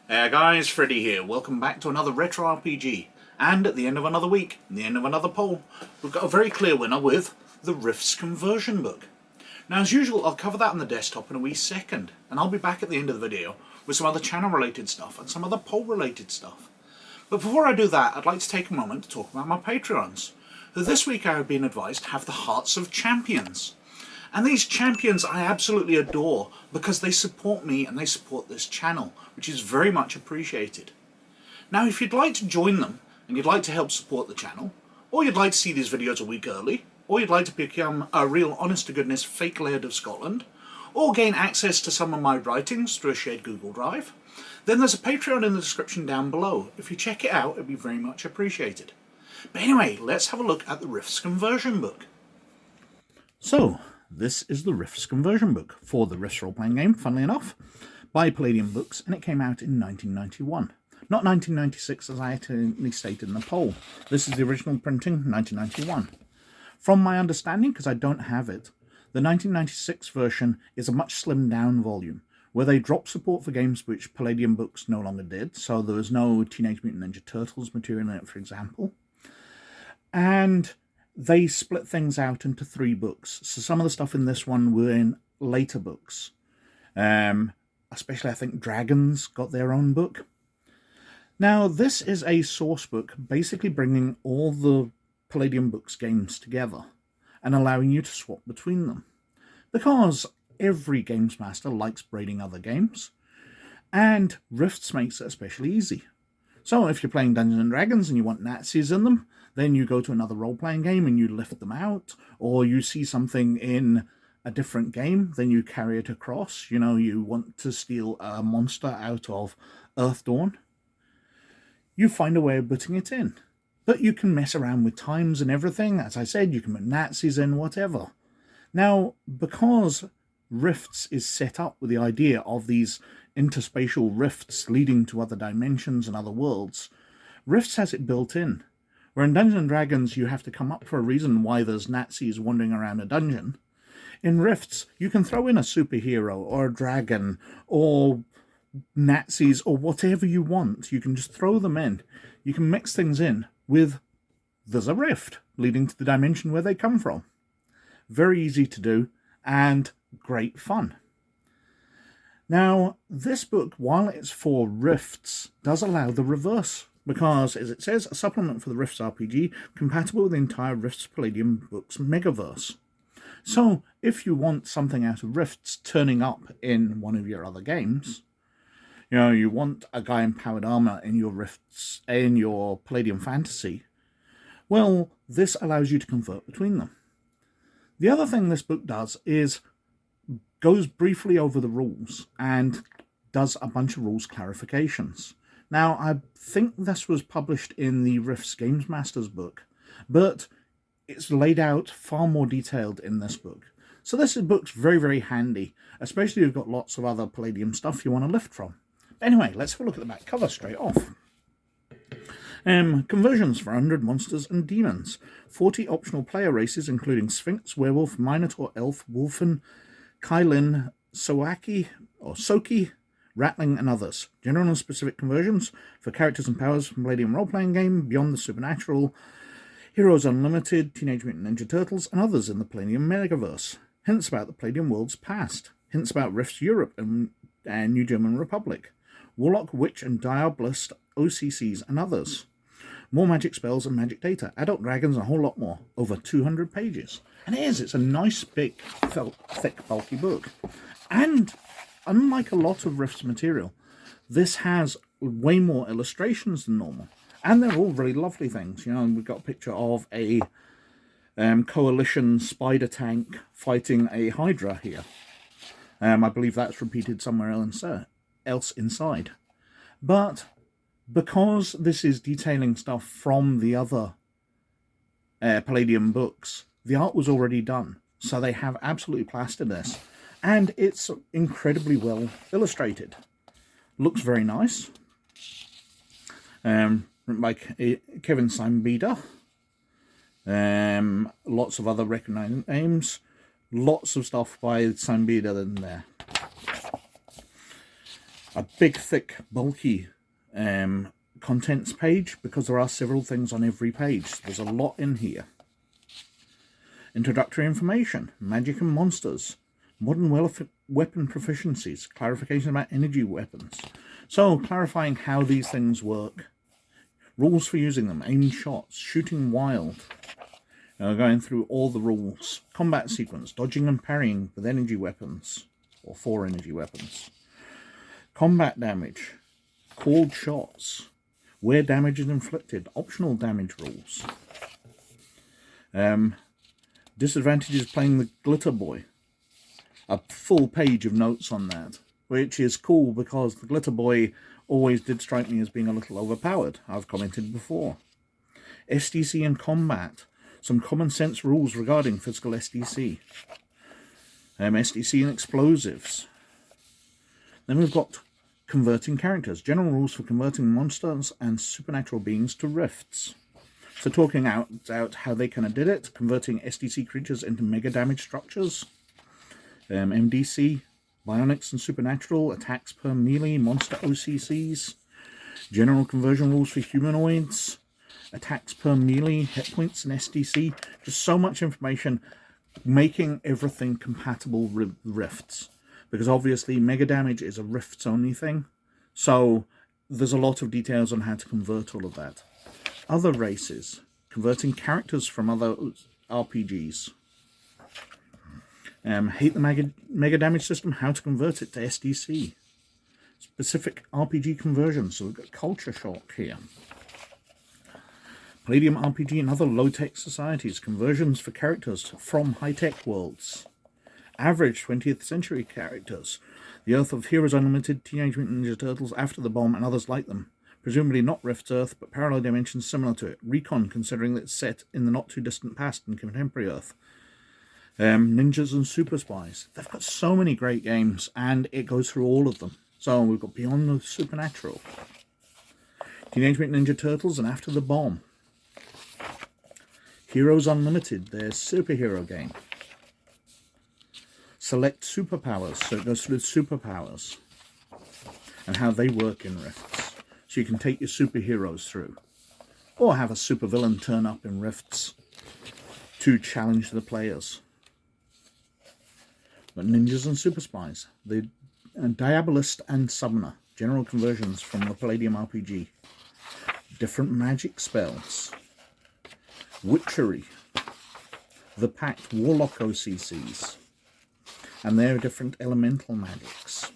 Hey guys, Freddy here. Welcome back to another Retro RPG. And at the end of another week, at the end of another poll, we've got a very clear winner with the Rifts conversion book. Now as usual, I'll cover that on the desktop in a wee second, and I'll be back at the end of the video with some other channel related stuff and some other poll related stuff. But before I do that, I'd like to take a moment to talk about my Patreons, who this week I have been advised have the hearts of champions. And these champions I absolutely adore because they support me and they support this channel, which is very much appreciated. Now if you'd like to join them and you'd like to help support the channel, or you'd like to see these videos a week early, or you'd like to become a real honest-to-goodness fake Laird of Scotland, or gain access to some of my writings through a shared Google Drive, then there's a Patreon in the description down below. If you check it out, it'd be very much appreciated. But anyway, let's have a look at the Rifts conversion book. So, this is the Rifts conversion book for the Rifts role-playing game, funnily enough, by Palladium Books, and it came out in 1991. Not 1996 as I accidentally stated in the poll. This is the original printing, 1991. From my understanding, because I don't have it, the 1996 version is a much slimmed down volume, where they dropped support for games which Palladium Books no longer did, so there was no Teenage Mutant Ninja Turtles material in it, for example. And they split things out into 3 books. So some of the stuff in this one were in later books. Especially I think Dragons got their own book. Now this is a source book basically bringing all the Palladium Books games together and allowing you to swap between them. Because every games master likes braiding other games, and Rifts makes it especially easy. So if you're playing Dungeons & Dragons and you want Nazis in them, then you go to another role-playing game and you lift them out, or you see something in a different game, then you carry it across. You know, you want to steal a monster out of Earthdawn. You find a way of putting it in. But you can mess around with times and everything. As I said, you can put Nazis in, whatever. Now, because Rifts is set up with the idea of these interspatial rifts leading to other dimensions and other worlds, Rifts has it built in. Where in Dungeons & Dragons you have to come up for a reason why there's Nazis wandering around a dungeon, in Rifts you can throw in a superhero or a dragon or Nazis or whatever you want. You can just throw them in. You can mix things in with there's a rift leading to the dimension where they come from. Very easy to do and great fun. Now, this book, while it's for Rifts, does allow the reverse, because, as it says, a supplement for the Rifts RPG compatible with the entire Rifts Palladium Books megaverse. So, if you want something out of Rifts turning up in one of your other games, you know, you want a guy in powered armor in your Rifts, in your Palladium fantasy, well, this allows you to convert between them. The other thing this book does is goes briefly over the rules and does a bunch of rules clarifications. Now, I think this was published in the Rifts Games Masters book, but it's laid out far more detailed in this book. So this book's very, very handy, especially if you've got lots of other Palladium stuff you want to lift from. Anyway, let's have a look at the back cover straight off. Conversions for 100 monsters and demons. 40 optional player races, including Sphinx, Werewolf, Minotaur, Elf, Wolfen, Kailin, Soaki, Ratling, and others. General and specific conversions for characters and powers from Palladium role-playing game, Beyond the Supernatural, Heroes Unlimited, Teenage Mutant Ninja Turtles, and others in the Palladium Megaverse. Hints about the Palladium world's past. Hints about Rifts Europe and New German Republic. Warlock, Witch, and Diabolist, OCCs, and others. More magic spells and magic data. Adult dragons and a whole lot more. Over 200 pages. And it's a nice, big, thick, bulky book. And unlike a lot of Rifts material, this has way more illustrations than normal. And they're all really lovely things. You know, we've got a picture of a coalition spider tank fighting a Hydra here. I believe that's repeated somewhere else inside. But because this is detailing stuff from the other Palladium books, the art was already done. So they have absolutely plastered this. And it's incredibly well illustrated. Looks very nice. Written by Kevin Simbeda. Lots of other recognized names. Lots of stuff by Simbeda in there. a big, thick, bulky contents page, because there are several things on every page. There's a lot in here. Introductory information, magic and monsters, modern weapon proficiencies, clarification about energy weapons. So, clarifying how these things work, rules for using them, aim shots, shooting wild, going through all the rules, combat sequence, dodging and parrying with energy weapons, or for energy weapons, combat damage, called shots, where damage is inflicted, optional damage rules, disadvantages playing the Glitter Boy, a full page of notes on that, which is cool because the Glitter Boy always did strike me as being a little overpowered. I've commented before. SDC and combat, some common sense rules regarding physical SDC. SDC and explosives. Then we've got converting characters, general rules for converting monsters and supernatural beings to rifts. So talking out how they kind of did it, converting SDC creatures into mega damage structures, MDC, bionics and supernatural, attacks per melee, monster OCCs, general conversion rules for humanoids, attacks per melee, hit points and SDC, just so much information, making everything compatible with rifts. Because obviously mega damage is a rifts only thing, so there's a lot of details on how to convert all of that. Other races, converting characters from other RPGs. Hate the mega damage system, how to convert it to SDC. Specific RPG conversions, so we've got culture shock here. Palladium RPG and other low-tech societies, conversions for characters from high-tech worlds. Average 20th century characters, the Earth of Heroes Unlimited, Teenage Mutant Ninja Turtles, After the Bomb, and others like them. Presumably not Rift Earth, but parallel dimensions similar to it. Recon, considering that it's set in the not-too-distant past in contemporary Earth. Ninjas and Super Spies. They've got so many great games, and it goes through all of them. So we've got Beyond the Supernatural, Teenage Mutant Ninja Turtles, and After the Bomb. Heroes Unlimited, their superhero game. Select superpowers, so it goes through superpowers and how they work in Rifts. So you can take your superheroes through, or have a supervillain turn up in Rifts to challenge the players. But Ninjas and Super Spies, the Diabolist and Summoner, general conversions from the Palladium RPG. Different magic spells. Witchery. The Pact, Warlock OCCs. And their different elemental magics.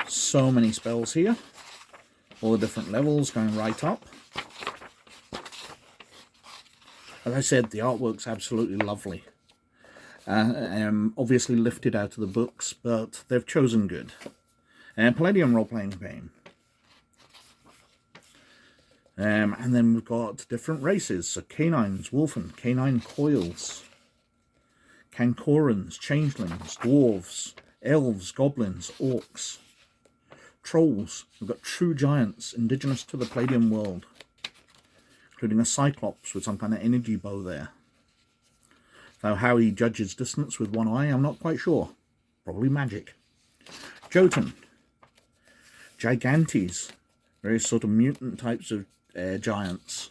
So many spells here. All the different levels going right up. As I said, the artwork's absolutely lovely. Obviously lifted out of the books, but they've chosen good. Palladium role-playing game. And then we've got different races. So canines, wolfen, canine coils, Cancorans, changelings, dwarves, elves, goblins, orcs, trolls. We've got true giants indigenous to the Palladium world, including a cyclops with some kind of energy bow there. Though how he judges distance with one eye, I'm not quite sure. Probably magic. Jotun, Gigantes, various sort of mutant types of giants.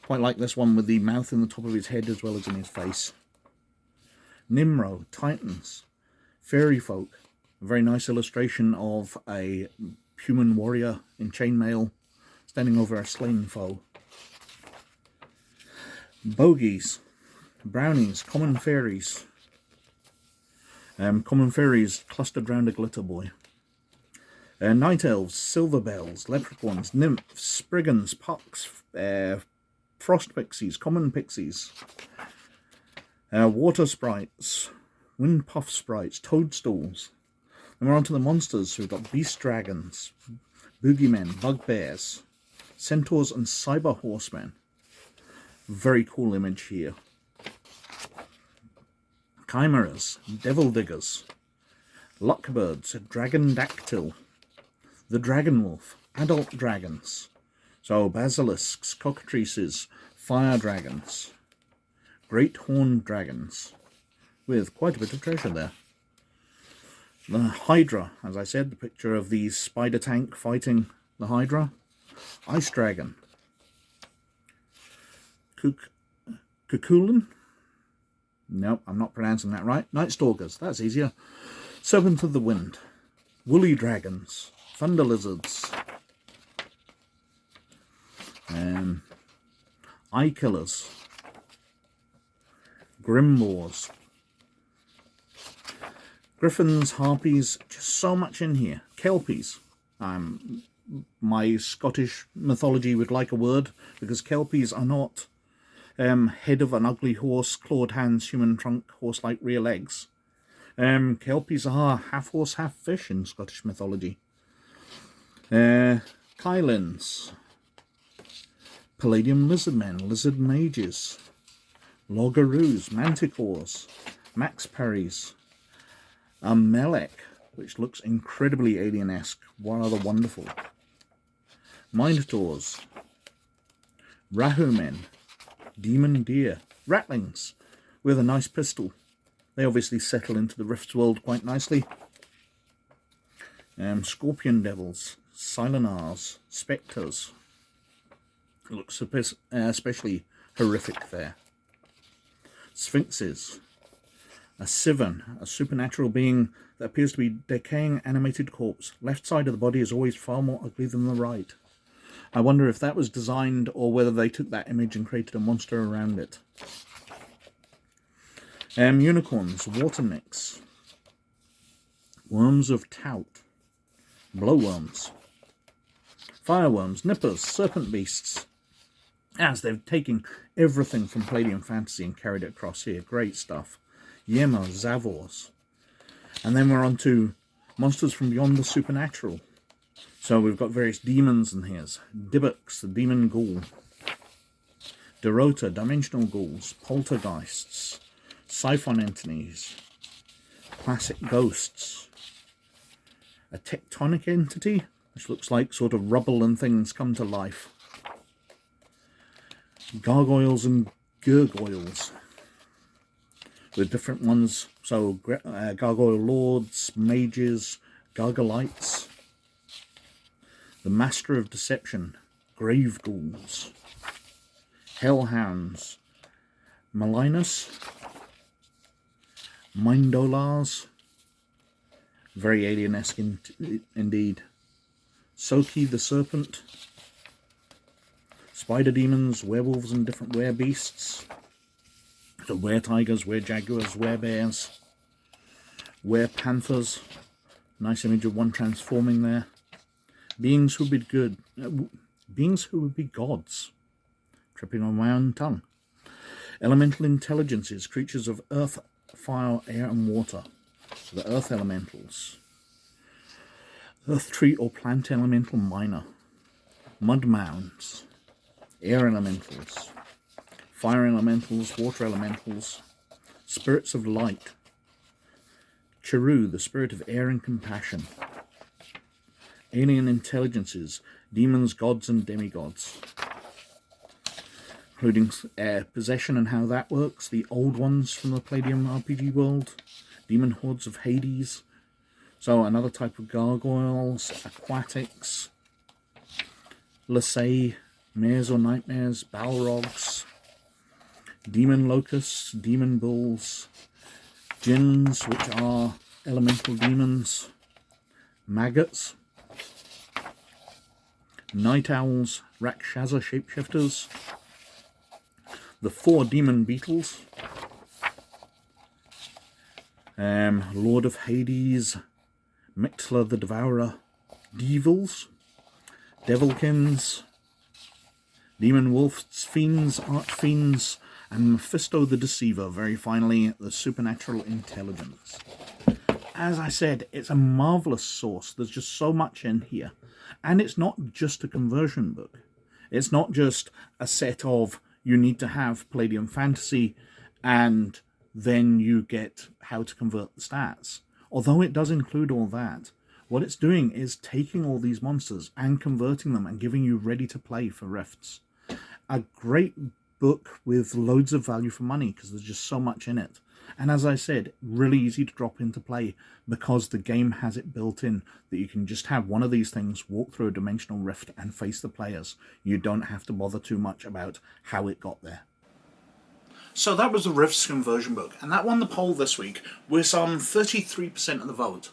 Quite like this one with the mouth in the top of his head as well as in his face. Nimro, Titans, Fairy Folk, a very nice illustration of a human warrior in chainmail standing over a slain foe. Bogies, Brownies, Common Fairies. Common Fairies clustered round a Glitter Boy. Night Elves, Silver Bells, Leprechauns, Nymphs, Spriggans, Pucks, Frost Pixies, Common Pixies. Water Sprites, Wind Puff Sprites, Toadstools. And we're on to the monsters. So we've got Beast Dragons, Boogeymen, Bugbears, Centaurs and Cyber Horsemen. Very cool image here. Chimeras, Devil Diggers, Luckbirds, Dragon Dactyl, the Dragon Wolf, Adult Dragons. So Basilisks, Cockatrices, Fire Dragons, Great Horned Dragons, with quite a bit of treasure there. The Hydra, as I said, the picture of the spider tank fighting the Hydra. Ice Dragon. Kukulin? Nope, I'm not pronouncing that right. Night Stalkers, that's easier. Serpent of the Wind. Woolly Dragons. Thunder Lizards. Eye Killers. Grimboars. Griffins, Harpies, just so much in here. Kelpies. My Scottish mythology would like a word, because Kelpies are not head of an ugly horse, clawed hands, human trunk, horse-like rear legs. Kelpies are half horse, half fish in Scottish mythology. Kylins. Palladium lizardmen, lizard mages. Logaroos, manticores, max parries. A Melek, which looks incredibly alien-esque, rather wonderful. Minotaurs. Rahumen. Demon deer. Ratlings with a nice pistol. They obviously settle into the Rift's world quite nicely. Scorpion devils. Silenars. Spectres. Looks especially horrific there. Sphinxes. A Sivan, a supernatural being that appears to be a decaying animated corpse. Left side of the body is always far more ugly than the right. I wonder if that was designed or whether they took that image and created a monster around it. Unicorns, water nix. Worms of Tout. Blowworms. Fireworms, nippers, serpent beasts. As they've taken everything from Palladium Fantasy and carried it across here. Great stuff. Yema, Zavors. And then we're on to monsters from beyond the supernatural. So we've got various demons in here. Dybbuk, the demon ghoul. Dorota, dimensional ghouls. Poltergeists. Siphon entities. Classic ghosts. A tectonic entity, which looks like sort of rubble and things come to life. Gargoyles and gurgoyles. With different ones, so gargoyle lords, mages, gargolites. The Master of Deception, grave ghouls. Hellhounds, Malinus, Mindolars, very alien-esque indeed. Soki the Serpent, spider demons, werewolves and different werebeasts. So were-tigers, were-jaguars, were-bears, were-panthers. Nice image of one transforming there. Beings who would be good. Beings who would be gods. Tripping on my own tongue. Elemental intelligences, creatures of earth, fire, air and water. So the earth elementals. Earth tree or plant elemental minor. Mud mounds. Air elementals. Fire elementals, water elementals, spirits of light. Chiru, the spirit of air and compassion. Alien intelligences, demons, gods and demigods. Including possession and how that works, the old ones from the Palladium RPG world, demon hordes of Hades. So another type of gargoyles, aquatics, Lasei, mares or nightmares, balrogs. Demon locusts, demon bulls, jinns, which are elemental demons, maggots, night owls, rakshasa shapeshifters, the 4 demon beetles, Lord of Hades, Mixler the Devourer, devils, devilkins, demon wolves, fiends, archfiends, and Mephisto the Deceiver, very finally, the supernatural intelligence. As I said, it's a marvellous source. There's just so much in here. And it's not just a conversion book. It's not just a set of, you need to have Palladium Fantasy, and then you get how to convert the stats. Although it does include all that, what it's doing is taking all these monsters and converting them and giving you ready to play for Rifts. A great book with loads of value for money because there's just so much in it. And as I said, really easy to drop into play because the game has it built in that you can just have one of these things, walk through a dimensional rift and face the players. You don't have to bother too much about how it got there. So that was the Rifts conversion book, and that won the poll this week with some 33% of the vote,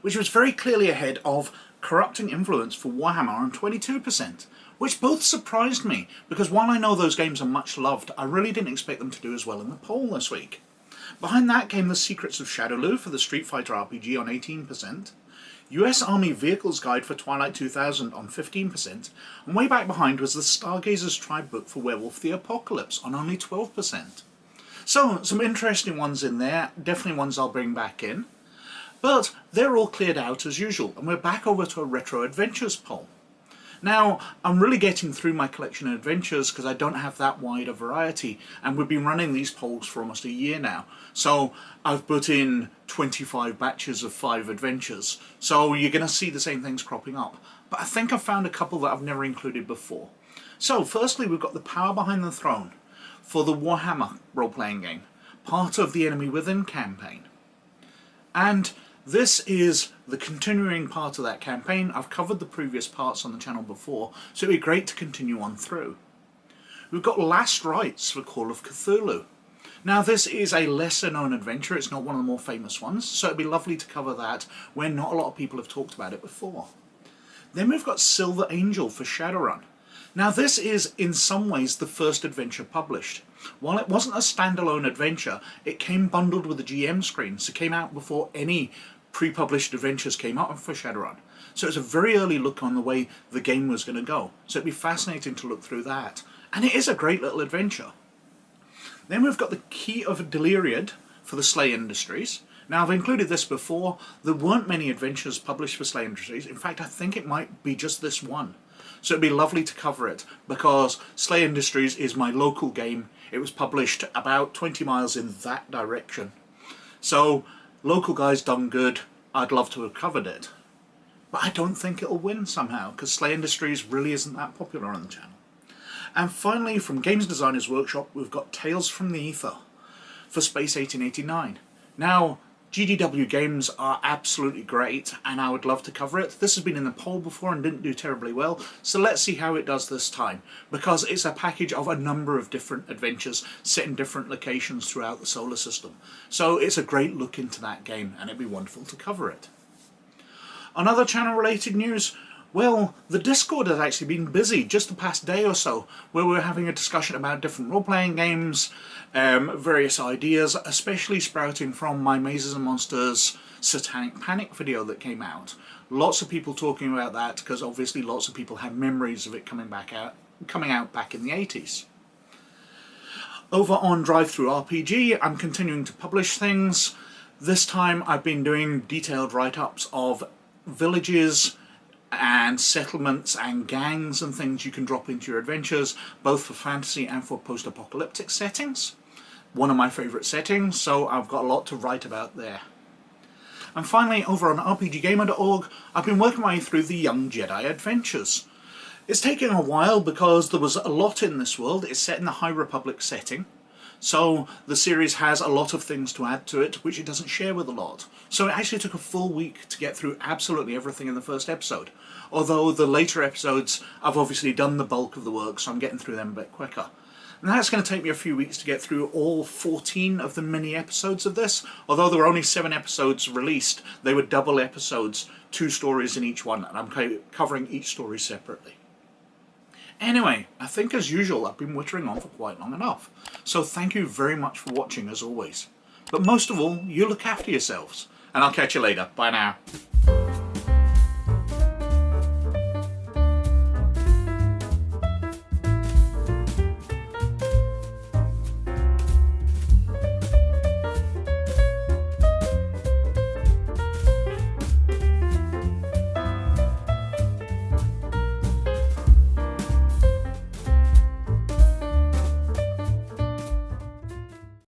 which was very clearly ahead of Corrupting Influence for Warhammer on 22%, which both surprised me, because while I know those games are much loved, I really didn't expect them to do as well in the poll this week. Behind that came The Secrets of Shadowrun for the Street Fighter RPG on 18%, US Army Vehicles Guide for Twilight 2000 on 15%, and way back behind was the Stargazer's Tribe book for Werewolf the Apocalypse on only 12%. So, some interesting ones in there, definitely ones I'll bring back in. But they're all cleared out as usual, and we're back over to a Retro Adventures poll. Now, I'm really getting through my collection of adventures because I don't have that wide a variety, and we've been running these polls for almost a year now. So I've put in 25 batches of 5 adventures, so you're going to see the same things cropping up. But I think I've found a couple that I've never included before. So firstly, we've got The Power Behind the Throne for the Warhammer role-playing game, part of the Enemy Within campaign. And this is the continuing part of that campaign. I've covered the previous parts on the channel before, so it'd be great to continue on through. We've got Last Rites for Call of Cthulhu. Now this is a lesser known adventure, it's not one of the more famous ones, so it'd be lovely to cover that when not a lot of people have talked about it before. Then we've got Silver Angel for Shadowrun. Now this is in some ways the first adventure published. While it wasn't a standalone adventure, it came bundled with a GM screen, so it came out before any pre-published adventures came out for Shadowrun. So it's a very early look on the way the game was going to go. So it'd be fascinating to look through that. And it is a great little adventure. Then we've got the Key of Deliriad for the Slay Industries. Now I've included this before. There weren't many adventures published for Slay Industries. In fact, I think it might be just this one. So it'd be lovely to cover it because Slay Industries is my local game. It was published about 20 miles in that direction. So local guys done good. I'd love to have covered it. But I don't think it'll win somehow because Slay Industries really isn't that popular on the channel. And finally, from Games Designers Workshop, we've got Tales from the Ether for Space 1889. Now, GDW games are absolutely great, and I would love to cover it. This has been in the poll before and didn't do terribly well, so let's see how it does this time, because it's a package of a number of different adventures set in different locations throughout the solar system. So it's a great look into that game, and it'd be wonderful to cover it. On other channel-related news, well, the Discord has actually been busy just the past day or so, where we're having a discussion about different role-playing games, various ideas, especially sprouting from my Mazes and Monsters Satanic Panic video that came out. Lots of people talking about that because obviously lots of people have memories of it coming out back in the 80s. Over on DrivethruRPG, I'm continuing to publish things. This time I've been doing detailed write-ups of villages and settlements and gangs and things you can drop into your adventures, both for fantasy and for post-apocalyptic settings. One of my favourite settings, so I've got a lot to write about there. And finally, over on RPGgamer.org, I've been working my way through the Young Jedi Adventures. It's taken a while because there was a lot in this world. It's set in the High Republic setting, so the series has a lot of things to add to it, which it doesn't share with a lot. So it actually took a full week to get through absolutely everything in the first episode. Although the later episodes, I've obviously done the bulk of the work, so I'm getting through them a bit quicker. And that's going to take me a few weeks to get through all 14 of the mini episodes of this. Although there were only 7 episodes released, they were double episodes, 2 stories in each one, and I'm covering each story separately. Anyway, I think as usual I've been wittering on for quite long enough, so thank you very much for watching as always. But most of all, you look after yourselves, and I'll catch you later. Bye now.